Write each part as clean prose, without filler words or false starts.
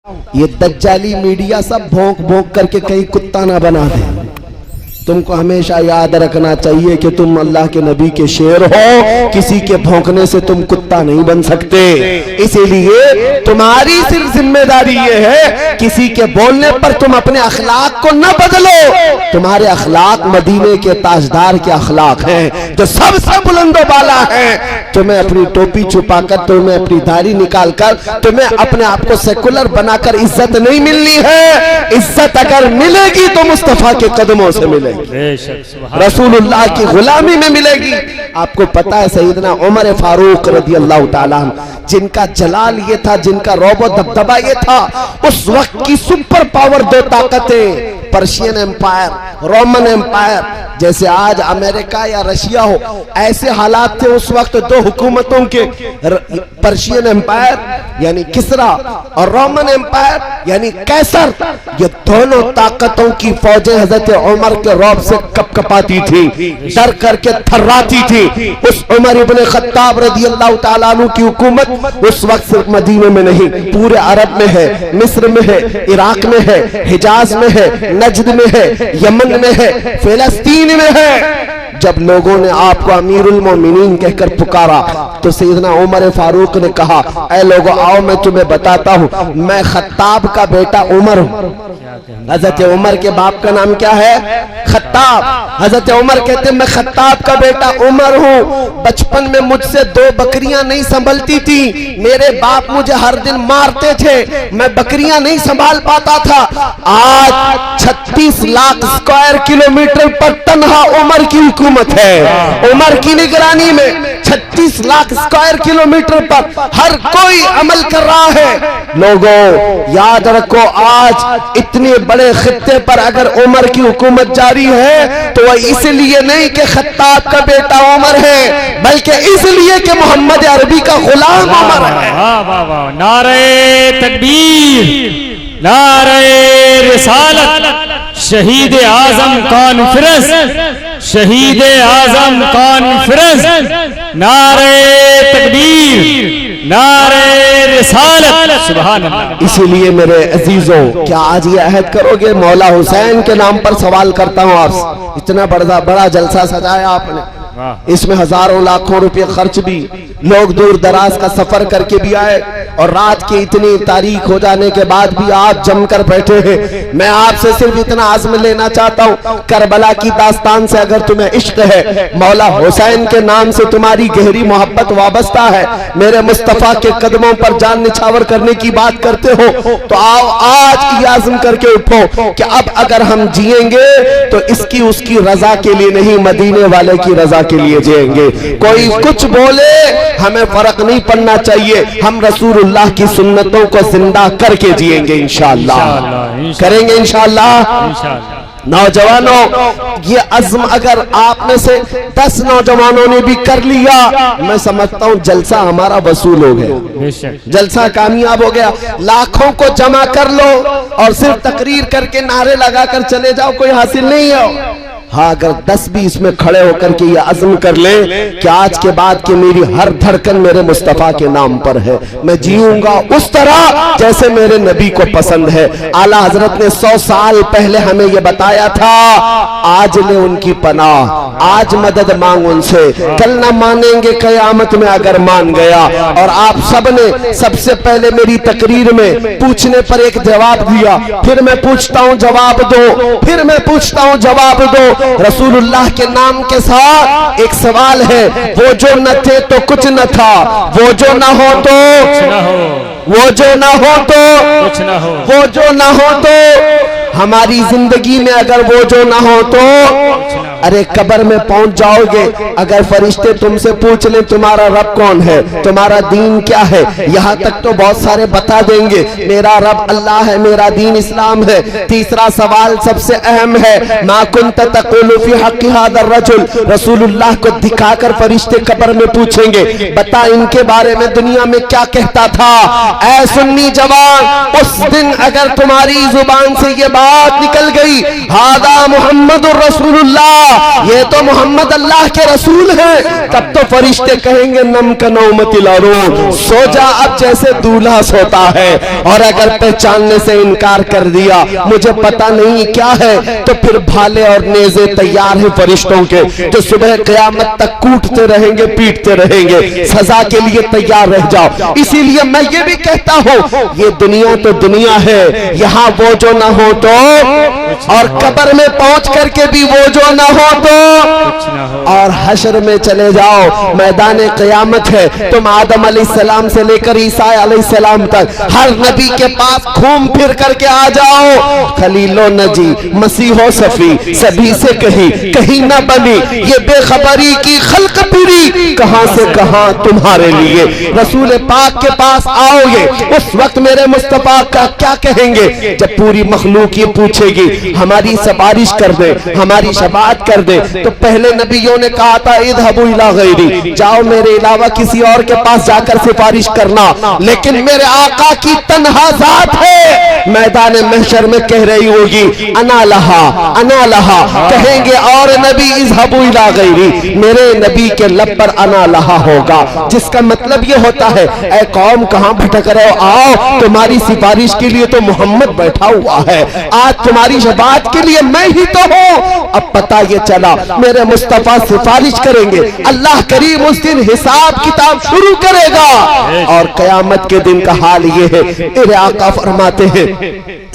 یہ دجالی میڈیا سب بھونک بھونک کر کے کہیں کتا نہ بنا دے. تم کو ہمیشہ یاد رکھنا چاہیے کہ تم اللہ کے نبی کے شیر ہو, کسی کے بھونکنے سے تم کتا نہیں بن سکتے. اسی لیے تمہاری صرف ذمہ داری یہ ہے کسی کے بولنے پر تم اپنے اخلاق کو نہ بدلو. تمہارے اخلاق مدینے کے تاجدار کے اخلاق ہیں جو سب سے بلند و بالا ہیں. تمہیں اپنی ٹوپی چھپا کر, تمہیں اپنی داڑھی نکال کر, تمہیں اپنے آپ کو سیکولر بنا کر عزت نہیں ملنی ہے. عزت اگر ملے گی تو مصطفیٰ کے قدموں سے ملے گی, رسول اللہ کی غلامی میں ملے گی. آپ کو پتا ہے سیدنا عمر فاروق رضی اللہ تعالیٰ عنہ, جن کا جلال یہ تھا, جن کا رعب و دبدبہ یہ تھا, اس وقت کی سپر پاور دو طاقتیں, پرشین امپائر, رومن امپائر, جیسے آج امریکہ یا رشیا ہو, ایسے حالات تھے اس وقت دو حکومتوں کے, پرشین امپائر یعنی کسرا اور رومن امپائر یعنی قیصر. یہ دونوں طاقتوں کی فوجیں حضرت عمر کے رعب سے کپ کپاتی تھی, ڈر کر کے تھراتی تھی. اس عمر ابن خطاب رضی اللہ تعالیٰ عنہ کی حکومت اس وقت صرف مدینے میں نہیں, پورے عرب میں ہے, مصر میں ہے, عراق میں ہے, حجاز میں ہے, نجد میں ہے, یمن میں ہے, فلسطین میں ہے. جب لوگوں نے آپ کو امیر المومنین کہہ کر پکارا تو سیدنا عمر فاروق نے کہا, اے لوگو آؤ میں تمہیں بتاتا ہوں, میں خطاب کا بیٹا عمر ہوں. حضرت عمر کے باپ کا نام کیا ہے؟ خطاب. حضرت عمر کہتے ہیں میں خطاب کا بیٹا عمر ہوں. بچپن میں مجھ سے 2 بکریاں نہیں سنبھلتی تھی, میرے باپ مجھے ہر دن مارتے تھے, میں بکریاں نہیں سنبھال پاتا تھا. آج 36 لاکھ اسکوائر کلومیٹر پر تنہا عمر کی حکومت ہے. عمر کی نگرانی میں 36 لاکھ اسکوائر کلومیٹر پر ہر کوئی عمل کر رہا ہے. لوگوں یاد رکھو, آج اتنے بڑے خطے پر اگر عمر کی حکومت جاری ہے تو وہ اس لیے نہیں کہ خطاب کا بیٹا عمر ہے, بلکہ اس لیے کہ محمد عربی کا غلام عمر ہے. نعرہ تکبیر, نعرہ رسالت, شہید اعظم کانفرنس, شہید اعظم کانفرنس, نعرہ تکبیر, نعرہ رسالت, سبحان اللہ. اسی لیے میرے عزیزوں, کیا آج یہ عہد کرو گے؟ مولا حسین کے نام پر سوال کرتا ہوں آپ سے. اتنا بڑا جلسہ سجایا آپ نے, اس میں ہزاروں لاکھوں روپے خرچ بھی, لوگ دور دراز کا سفر کر کے بھی آئے, اور رات کی اتنی تاریخ ہو جانے کے بعد بھی آپ جم کر بیٹھے ہیں. میں آپ سے صرف اتنا عزم لینا چاہتا ہوں, کربلا کی داستان سے اگر تمہیں عشق ہے, مولا حسین کے نام سے تمہاری گہری محبت وابستہ ہے, میرے مصطفیٰ کے قدموں پر جان نچھاور کرنے کی بات کرتے ہو, تو آؤ آج یہ عزم کر کے اٹھو کہ اب اگر ہم جیئیں گے تو اس کی رضا کے لیے نہیں, مدینے والے کی رضا کے لیے جیئیں گے. کوئی کچھ بولے ہمیں فرق نہیں پڑنا چاہیے, ہم رسول اللہ کی سنتوں کو زندہ کر کے جیئیں گے انشاءاللہ, کریں گے انشاءاللہ. نوجوانوں, یہ عزم اگر آپ میں سے 10 نوجوانوں نے بھی کر لیا, میں سمجھتا ہوں جلسہ ہمارا وصول ہو گیا, جلسہ کامیاب ہو گیا. لاکھوں کو جمع کر لو اور صرف تقریر کر کے نعرے لگا کر چلے جاؤ, کوئی حاصل نہیں ہے. ہاں اگر 10 بھی اس میں کھڑے ہو کر کے یہ عزم کر لیں کہ آج کے بعد کہ میری ہر دھڑکن میرے مصطفیٰ کے نام پر ہے, میں جیوں گا اس طرح جیسے میرے نبی کو پسند ہے. اعلیٰ حضرت نے 100 سال پہلے ہمیں یہ بتایا تھا, آج لے ان کی پناہ, آج مدد مانگ ان سے, کل نہ مانیں گے قیامت میں اگر مان گیا. اور آپ سب نے سب سے پہلے میری تقریر میں پوچھنے پر ایک جواب دیا, پھر میں پوچھتا ہوں جواب دو, پھر میں پوچھتا ہوں جواب دو. رسول اللہ کے نام کے ساتھ ایک سوال ہے, وہ جو نہ تھے تو کچھ نہ تھا, وہ جو نہ ہو تو, وہ جو نہ ہو تو, وہ جو نہ ہو تو, ہماری زندگی میں اگر وہ جو نہ ہو تو, ارے قبر میں پہنچ جاؤ گے, اگر فرشتے تم سے پوچھ لیں تمہارا رب کون ہے, تمہارا دین کیا ہے, یہاں تک تو بہت سارے بتا دیں گے میرا رب اللہ ہے, میرا دین اسلام ہے. تیسرا سوال سب سے اہم ہے, ما کنت تقول فی حق ھذا الرجل, رسول اللہ کو دکھا کر فرشتے قبر میں پوچھیں گے, بتا ان کے بارے میں دنیا میں کیا کہتا تھا. اے سنی جوان, اس دن اگر تمہاری زبان سے یہ بات نکل گئی, ھذا محمد الرسول اللہ, یہ تو محمد اللہ کے رسول ہیں، تب تو فرشتے کہیں گے نم کا نومت الارون، سو جا اب جیسے دولہا سوتا ہے۔ اور اگر پہچاننے سے انکار کر دیا مجھے پتا نہیں کیا ہے، تو پھر بھالے اور نیزے تیار ہیں فرشتوں کے، جو صبح قیامت تک کوٹتے رہیں گے پیٹتے رہیں گے، سزا کے لیے تیار رہ جاؤ۔ اسی لیے میں یہ بھی کہتا ہوں یہ دنیا تو دنیا ہے، یہاں وہ جو نہ ہو تو، اور قبر میں پہنچ کر کے بھی وہ جو نہ ہو تو، اور حشر میں چلے جاؤ میدان قیامت ہے، تم آدم علیہ السلام سے لے کر عیسیٰ علیہ السلام تک ہر نبی کے پاس گھوم پھر کر کے آ جاؤ، خلیل و نجی مسیح و صفی سبھی سے کہیں نہ بنی یہ بے خبری کی خلق پوری، کہاں سے کہاں تمہارے لیے۔ رسول پاک کے پاس آؤ گے اس وقت میرے مصطفیٰ کا کیا کہیں گے؟ جب پوری مخلوق یہ پوچھے گی ہماری سفارش کر دے، ہماری شفاعت کر دے، تو پہلے نبیوں نے کہا تھا اذهبوا الى غیری، جاؤ میرے علاوہ کسی اور کے پاس جا کر سفارش کرنا، لیکن میرے آقا کی تنہا ذات ہے، میدان محشر میں کہہ رہی ہوگی انا لہا، کہیں گے اور نبی اذهبوا الى غیری، میرے نبی کے لب پر انا لہا ہوگا، جس کا مطلب یہ ہوتا ہے اے قوم کہاں بھٹک رہے ہو، آؤ تمہاری سفارش کے لیے تو محمد بیٹھا ہوا ہے، آج تمہاری شفاعت کے لیے میں ہی تو ہوں۔ اب پتہ یہ چلا میرے مصطفیٰ سفارش کریں گے، اللہ کریم اس دن حساب کتاب شروع کرے گا، اور قیامت کے دن کا حال یہ ہے، میرے آقا فرماتے ہیں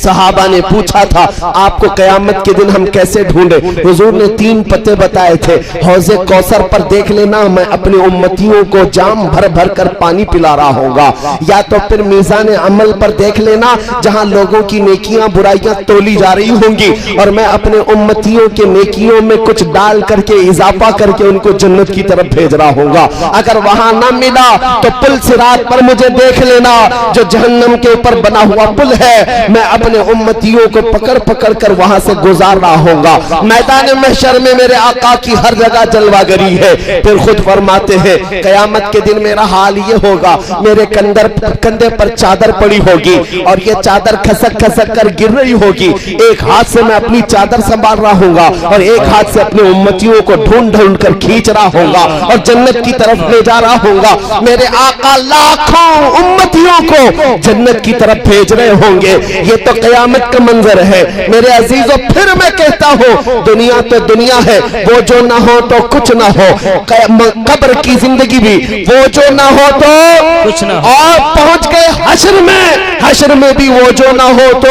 صحابہ نے پوچھا تھا آپ کو قیامت کے دن ہم کیسے ڈھونڈے، حضور نے 3 پتے بتائے تھے، حوض کوثر پر دیکھ لینا میں اپنی امتیوں کو جام بھر بھر کر پانی پلا رہا ہوگا، یا تو پھر میزان عمل پر دیکھ لینا جہاں لوگوں کی نیکیاں برائیاں تولی جا رہی ہوں گی، اور میں اپنے امتیوں کے نیکیوں میں کچھ ڈال کر کے اضافہ کر کے ان کو جنت کی طرف بھیج رہا ہوگا، اگر وہاں نہ ملا تو پل صراط پر مجھے دیکھ لینا جو جہنم کے اوپر بنا ہوا پل ہے، میں اپنے امتیوں کو پکڑ پکڑ کر وہاں سے گزار رہا ہوگا۔ میدان محشر میں میرے آقا کی ہر جگہ جلوہ گری ہے، پھر خود فرماتے ہیں قیامت کے دن میرا حال یہ ہوگا میرے کندھے پر چادر پڑی ہوگی اور یہ چادر کھسک کھسک کر گر رہی ہوگی، ایک ہاتھ سے میں اپنی چادر سنبھال رہا ہوں گا اور ایک ہاتھ سے اپنے امتیوں کو ڈھونڈ ڈھونڈ کر کھینچ رہا ہوں گا اور جنت کی طرف لے جا رہا ہوں گا، میرے آقا لاکھوں امتیوں کو جنت کی طرف بھیج رہے ہوں گے، یہ تو قیامت کا منظر ہے۔ میرے عزیزوں پھر میں کہتا ہوں دنیا تو دنیا ہے، وہ جو نہ ہو تو کچھ نہ ہو، قبر کی زندگی بھی وہ جو نہ ہو تو کچھ نہ ہو، اور پہنچ گئے حشر میں بھی وہ جو نہ ہو تو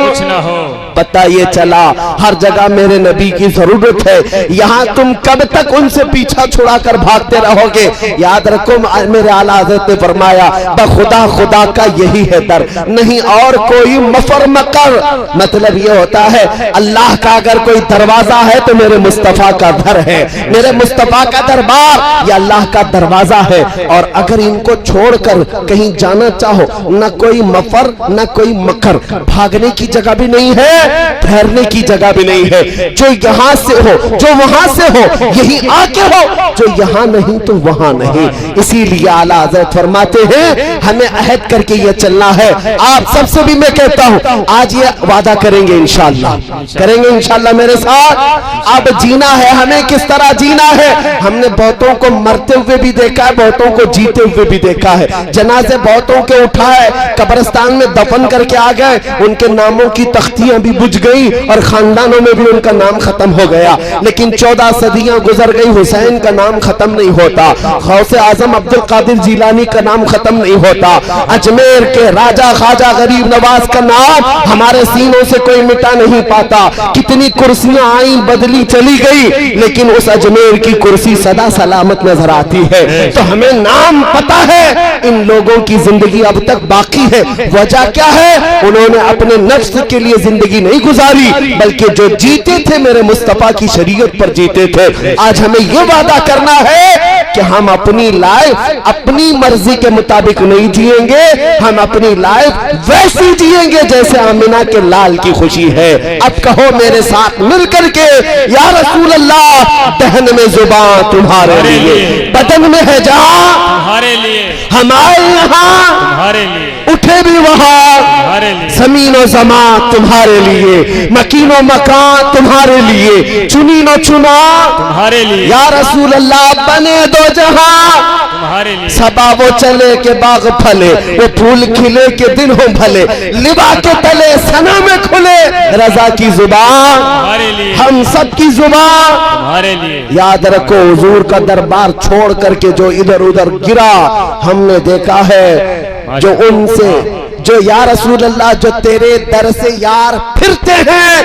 کچھ نہ ہو۔ پتہ یہ چلا ہر جگہ میرے نبی کی ضرورت ہے، یہاں تم کب تک ان سے پیچھا چھڑا کر بھاگتے رہو گے؟ یاد رکھو میرے اعلیٰ حضرت نے فرمایا بخدا خدا کا یہی ہے در، نہیں اور کوئی مفر مکر، مطلب یہ ہوتا ہے اللہ کا اگر کوئی دروازہ ہے تو میرے مصطفیٰ کا در ہے، میرے مصطفیٰ کا دربار یہ اللہ کا دروازہ ہے، اور اگر ان کو چھوڑ کر کہیں جانا چاہو نہ کوئی مفر نہ کوئی مکر، بھاگنے کی جگہ بھی نہیں ہے، ٹھہرنے کی جگہ بھی نہیں ہے، جو یہاں سے ہو جو وہاں سے ہو یہی آ کے ہو، جو یہاں نہیں تو وہاں نہیں۔ اسی لیے اعلیٰ حضرت فرماتے ہیں ہمیں عہد کر کے یہ چلنا ہے، آپ سب سے بھی میں کہتا ہوں آج یہ وعدہ کریں گے انشاءاللہ، کریں گے انشاءاللہ میرے ساتھ۔ اب جینا ہے ہمیں کس طرح جینا ہے، ہم نے بہتوں کو مرتے ہوئے بھی دیکھا ہے، بہتوں کو جیتے ہوئے بھی دیکھا ہے، جنازے بہتوں کے اٹھائے قبرستان میں دفن کر کے آ گئے، ان کے ناموں کی تختیاں بھی بجھ گئی اور خاندانوں میں بھی ان کا نام ختم ہو گیا، لیکن 14 صدیاں گزر گئی حسین کا نام ختم نہیں ہوتا، غوث اعظم عبد القادر جیلانی کا نام ختم نہیں ہوتا، اجمیر کے راجہ خواجہ غریب نواز کا نام ہمارے سینوں سے کوئی مٹا نہیں پاتا، کتنی کرسیاں آئیں بدلی چلی گئی لیکن اس اجمیر کی کرسی سدا سلامت نظر آتی ہے۔ تو ہمیں نام پتا ہے ان لوگوں کی زندگی اب تک باقی ہے، وجہ کیا ہے؟ انہوں نے اپنے نفس کے لیے زندگی نہیں گزاری بلکہ جو جیتے تھے میرے مصطفیٰ کی شریعت پر جیتے تھے۔ آج ہمیں یہ وعدہ کرنا ہے کہ ہم اپنی لائف اپنی مرضی کے مطابق نہیں جیئیں گے، ہم اپنی لائف ویسی جیئیں گے جیسے آمنہ کے لال کی خوشی ہے۔ اب کہو میرے ساتھ مل کر کے یا رسول اللہ، دہن میں زبان تمہارے لیے، بدن میں ہے جان تمہارے لیے، ہمارے یہاں تمہارے لیے، اٹھے بھی وہاں زمین و زمان تمہارے لیے، مکین و مکان تمہارے لیے، چنین و چنا تمہارے لیے، یا رسول اللہ بنے دو جہاں تمہارے لیے، صبا وہ چلے کہ باغ پھلے، وہ پھول کھلے کہ دن ہو بھلے، لبا کے تلے سنا میں کھلے، رضا کی زبان تمہارے لیے، ہم سب کی زبان تمہارے لیے، یاد رکھو حضور کا دربار چھوڑ کر کے جو ادھر ادھر گرا ہم نے دیکھا ہے، جو ان سے جو یا رسول اللہ جو تیرے در سے یار پھرتے ہیں،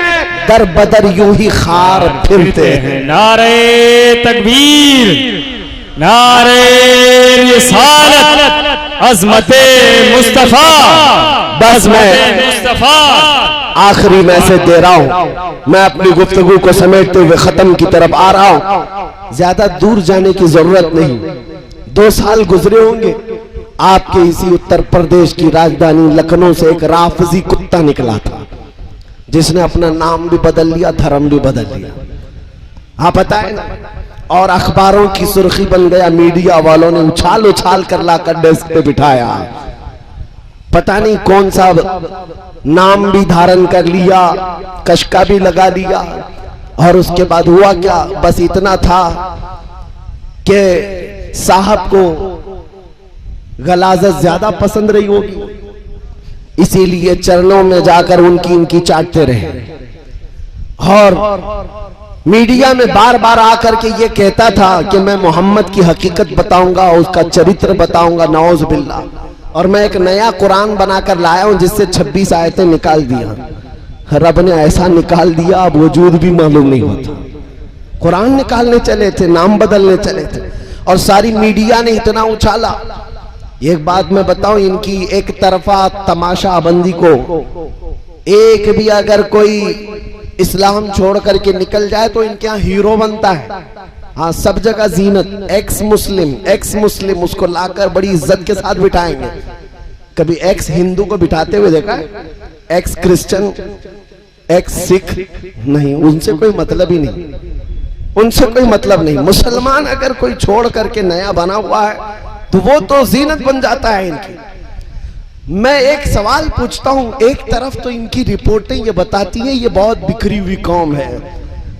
در بدر یوں ہی خار پھرتے ہیں۔ نعرہ تکبیر، نعرہ رسالت، عظمت مصطفیٰ، بس میں مصطفیٰ، آخری میسج دے رہا ہوں، میں اپنی گفتگو کو سمیٹتے ہوئے ختم کی طرف آ رہا ہوں۔ زیادہ دور جانے کی ضرورت نہیں، 2 سال گزرے ہوں گے، آپ کے اسی اتر پردیش کی راجدھانی لکھنؤ سے ایک رافضی کتا نکلا تھا، جس نے اپنا نام بھی بدل لیا، دھرم بھی بدل لیا، آپ بتائیں نا، اور اخباروں کی سرخی بن گیا، میڈیا والوں نے اچھال اچھال کر لا کر ڈیسک پہ بٹھایا، پتہ نہیں کون سا نام بھی دھارن کر لیا، کشکا بھی لگا لیا، اور اس کے بعد ہوا کیا، بس اتنا تھا کہ صاحب کو غلاظت زیادہ پسند رہی ہوگی، اسی لیے چرنوں میں جا کر ان کی چاٹتے رہے، اور میڈیا میں بار بار آ کر کے یہ کہتا تھا کہ میں محمد کی حقیقت بتاؤں گا، اس کا چرتر بتاؤں گا، نعوذ باللہ، اور میں ایک نیا قرآن بنا کر لایا ہوں جس سے 26 آیتیں نکال دیا، رب نے ایسا نکال دیا اب وجود بھی معلوم نہیں ہوتا، قرآن نکالنے چلے تھے، نام بدلنے چلے تھے، اور ساری میڈیا نے اتنا اچھالا۔ ایک بات میں بتاؤں، ان کی ایک طرفہ تماشا بندی کو ایک بھی اگر کوئی اسلام چھوڑ کر کے نکل جائے تو ان کے ہاں ہیرو بنتا ہے، ہاں سب جگہ زینت، ایکس مسلم اس کو لا کر بڑی عزت کے ساتھ بٹھائیں گے۔ کبھی ایکس ہندو کو بٹھاتے ہوئے دیکھا ہے؟ ایکس کرسچن، ایکس سکھ نہیں، ان سے کوئی مطلب ہی نہیں، ان سے کوئی مطلب نہیں۔ مسلمان اگر کوئی چھوڑ کر کے نیا بنا ہوا ہے تو وہ تو زینت بن جاتا ہے ان کی۔ میں ایک سوال پوچھتا ہوں، ایک طرف تو ان کی رپورٹیں یہ بتاتی ہیں یہ بہت بکھری ہوئی قوم ہے،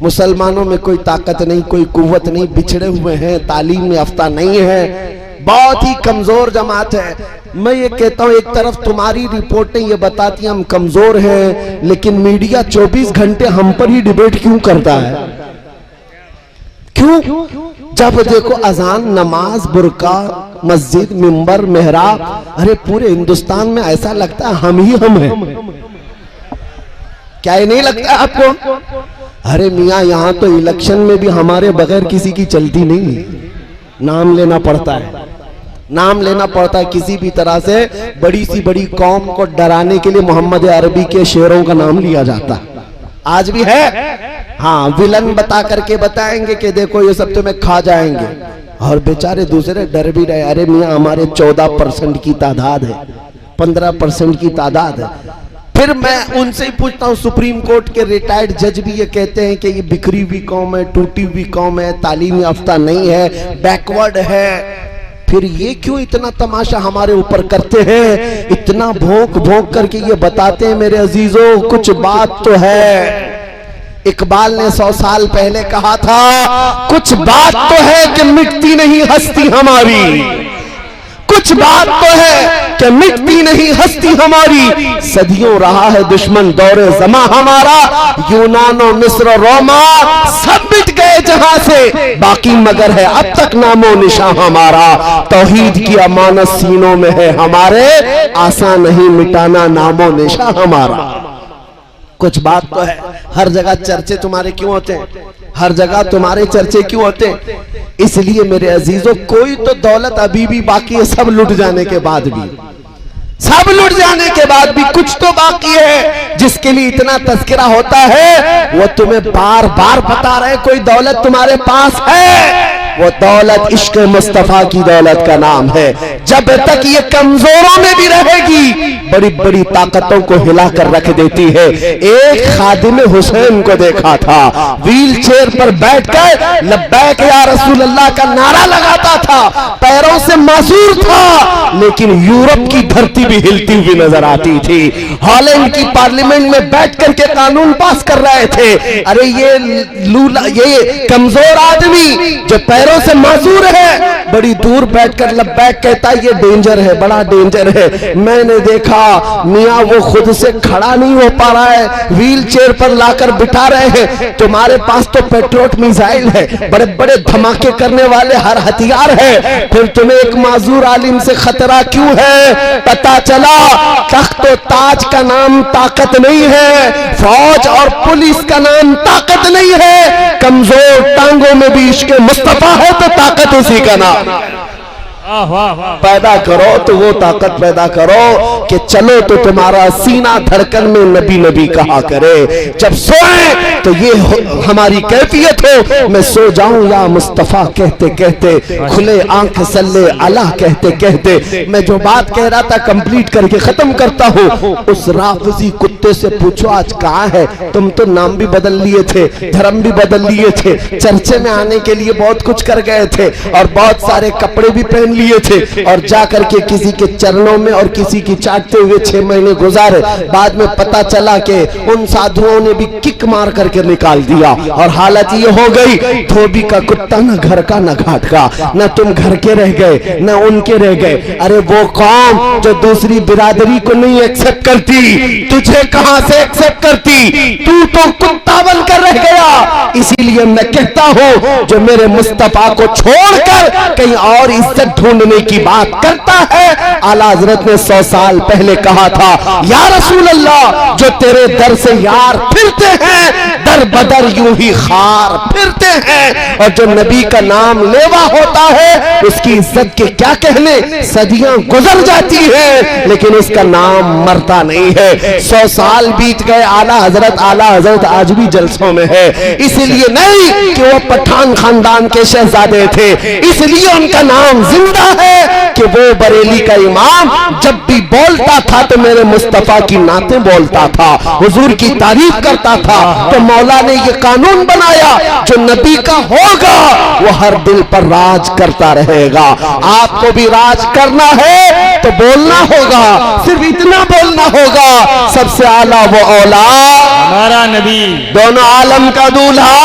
مسلمانوں میں کوئی طاقت نہیں، کوئی قوت نہیں، بچھڑے ہوئے ہیں، تعلیم میں یافتہ نہیں ہے، بہت ہی کمزور جماعت ہے۔ میں یہ کہتا ہوں ایک طرف تمہاری رپورٹیں یہ بتاتی ہیں ہم کمزور ہیں، لیکن میڈیا 24 گھنٹے ہم پر ہی ڈیبیٹ کیوں کرتا ہے؟ کیوں؟ جب دیکھو اذان، نماز، برقع، مسجد، منبر، محراب، ارے پورے ہندوستان میں ایسا لگتا ہے ہم ہی ہم ہیں، کیا یہ نہیں لگتا ہے آپ کو؟ ارے میاں یہاں تو الیکشن میں بھی ہمارے بغیر کسی کی چلتی نہیں، نام لینا پڑتا ہے، نام لینا پڑتا ہے کسی بھی طرح سے۔ بڑی سی بڑی قوم کو ڈرانے کے لیے محمد عربی کے شعروں کا نام لیا جاتا ہے، آج بھی ہے، ہاں ویلن بتا کر کے بتائیں گے کہ دیکھو یہ سب تمہیں کھا جائیں گے، اور بیچارے دوسرے ڈر بھی رہے، ارے میاں ہمارے 14% کی تعداد ہے، 15% کی تعداد ہے۔ پھر میں ان سے ہی پوچھتا ہوں، سپریم کورٹ کے ریٹائرڈ جج بھی یہ کہتے ہیں کہ یہ بکھری ہوئی قوم ہے، ٹوٹی ہوئی قوم ہے، تعلیم یافتہ نہیں ہے، بیکورڈ ہے، پھر یہ کیوں اتنا تماشا ہمارے اوپر کرتے ہیں، اتنا بھونک بھونک کر کے یہ بتاتے ہیں میرے عزیزوں کچھ بات تو ہے۔ اقبال نے 100 سال پہلے کہا تھا کچھ بات تو ہے کہ مٹتی نہیں ہستی ہماری، کچھ بات تو ہے کہ مٹتی نہیں ہستی ہماری، صدیوں رہا ہے دشمن دور زماں ہمارا، یونان و مصر و روما سب مٹ گئے جہاں سے، باقی مگر ہے اب تک نام و نشاں ہمارا، توحید کی امانت سینوں میں ہے ہمارے، آسان نہیں مٹانا نام و نشاں ہمارا۔ کچھ بات تو ہے۔ ہر جگہ چرچے تمہارے کیوں ہوتے ہیں؟ ہر جگہ تمہارے چرچے کیوں ہوتے ہیں؟ اس لیے میرے عزیزوں کوئی تو دولت ابھی بھی باقی ہے، سب لٹ جانے کے بعد بھی، سب لٹ جانے کے بعد بھی کچھ تو باقی ہے جس کے لیے اتنا تذکرہ ہوتا ہے، وہ تمہیں بار بار بتا رہے کوئی دولت تمہارے پاس ہے، وہ دولت عشق مصطفیٰ کی دولت کا نام ہے. جب تک یہ کمزوروں میں بھی رہے گی بڑی بڑی طاقتوں کو ہلا کر رکھ دیتی ہے. ایک خادم حسین کو دیکھا تھا ویل چیئر پر بیٹھ کر لبیک یا رسول اللہ کا نعرہ لگاتا تھا, پیروں سے معذور تھا لیکن یورپ کی دھرتی بھی ہلتی ہوئی نظر آتی تھی. ہالینڈ کی پارلیمنٹ میں بیٹھ کر کے قانون پاس کر رہے تھے. ارے یہ کمزور آدمی جو پیروں سے معذور ہے بڑی دور بیٹھ کر لبیک کہتا یہ ڈینجر ہے, بڑا ڈینجر ہے. میں نے دیکھا میاں وہ خود سے کھڑا نہیں ہو پا رہا ہے, ویل چیئر پر لا کر بٹھا رہے ہیں. تمہارے پاس تو پیٹروٹ میزائل ہے, بڑے بڑے دھماکے کرنے والے ہر ہتھیار ہے, پھر تمہیں ایک معذور عالم سے خطرہ کیوں ہے؟ پتا چلا تخت و تاج کا نام طاقت نہیں ہے, فوج اور پولیس کا نام طاقت نہیں ہے, کمزور ٹانگوں میں بھی عشق مصطفیٰ ہے تو طاقت اسی کا نام. پیدا کرو تو وہ طاقت پیدا کرو کہ چلو تو تمہارا سینہ دھڑکن میں نبی نبی کہا کرے. جب سوئیں تو یہ ہماری کیفیت ہو, میں سو جاؤں یا مصطفیٰ کہتے کہتے, کھلے آنکھ صلی اللہ کہتے کہتے. میں جو بات کہہ رہا تھا کمپلیٹ کر کے ختم کرتا ہوں. اس رافضی کتے سے پوچھو آج کہاں ہے؟ تم تو نام بھی بدل لیے تھے, دھرم بھی بدل لیے تھے, چرچے میں آنے کے لیے بہت کچھ کر گئے تھے اور بہت سارے کپڑے بھی پہن لیے تھے, اور جا کر کے کسی کے چرنوں میں اور کسی کی چاٹتے ہوئے 6 مہینے گزارے. بعد میں پتا چلا کہ ان سادھوؤں نے بھی کک مار کر کے نکال دیا اور حالت یہ ہو گئی دھوبی کا کتا نہ گھر کا نہ گھاٹ کا, نہ تم گھر کے رہ گئے نہ ان کے رہ گئے. ارے وہ قوم جو دوسری برادری کو نہیں ایکسپٹ کرتی تجھے کہاں سے ایکسپٹ کرتی؟ تو کتا بن کر رہ گیا. اسی لیے میں کہتا ہوں جو میرے مصطفیٰ کو چھوڑ کر کہیں اور عزت ڈھونڈنے کی بات کرتا ہے, اعلیٰ حضرت نے 100 سال پہلے کہا تھا یا رسول اللہ جو تیرے در سے یار پھرتے ہیں در بدر یوں ہی خار پھرتے ہیں, اور جو نبی کا نام لیوا ہوتا ہے اس کی عزت کے کیا کہنے, صدیاں گزر جاتی ہیں لیکن اس کا نام مرتا نہیں ہے. 100 سال بیت گئے, اعلیٰ حضرت آج بھی جلسوں میں ہے. اس لیے نہیں کہ وہ پٹھان خاندان کے شہزادے تھے, اس لیے ان کا نام زندہ ہے کہ وہ بریلی کا امام جب بھی بولتا تھا تو میرے مصطفیٰ کی نعتیں بولتا تھا, حضور کی تعریف کرتا تھا. تو مولا نے یہ قانون بنایا جو نبی کا ہوگا وہ ہر دل پر راج کرتا رہے گا. آپ کو بھی راج کرنا ہے تو بولنا ہوگا, صرف اتنا بولنا ہوگا سب سے اعلیٰ وہ اولاد ہمارا نبی, دونوں عالم کا دولہا,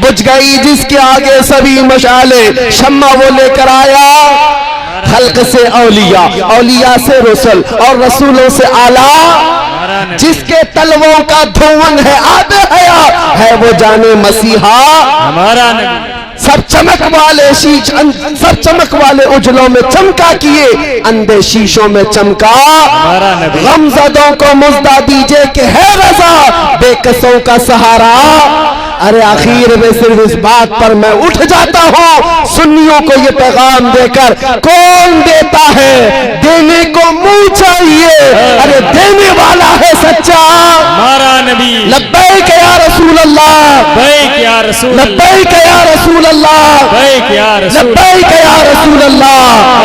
بجھ گئی جس کے آگے سبھی مشعلیں, شمع وہ لے کر آیا خلق سے اولیاء, اولیاء سے رسل اور رسولوں سے اعلیٰ, جس کے تلووں کا دھون ہے آب حیات ہے وہ جانے مسیحا. ہمارا نبی سب چمک والے اجلوں میں چمکا کیے, اندھے شیشوں میں چمکا. غمزدوں کو مزدہ دیجئے کہ ہے رضا بے کسوں کا سہارا. ارے آخر میں صرف اس بات پر میں اٹھ جاتا ہوں, سنیوں کو یہ پیغام دے کر کون دیتا ہے, دینے کو منہ چاہیے, ارے دینے والا ہے سچا ہمارا نبی. لبیک یا رسول اللہ, لبیک یا رسول اللہ, لبیک یا رسول اللہ, لبیک یا رسول اللہ, لبیک یا رسول اللہ.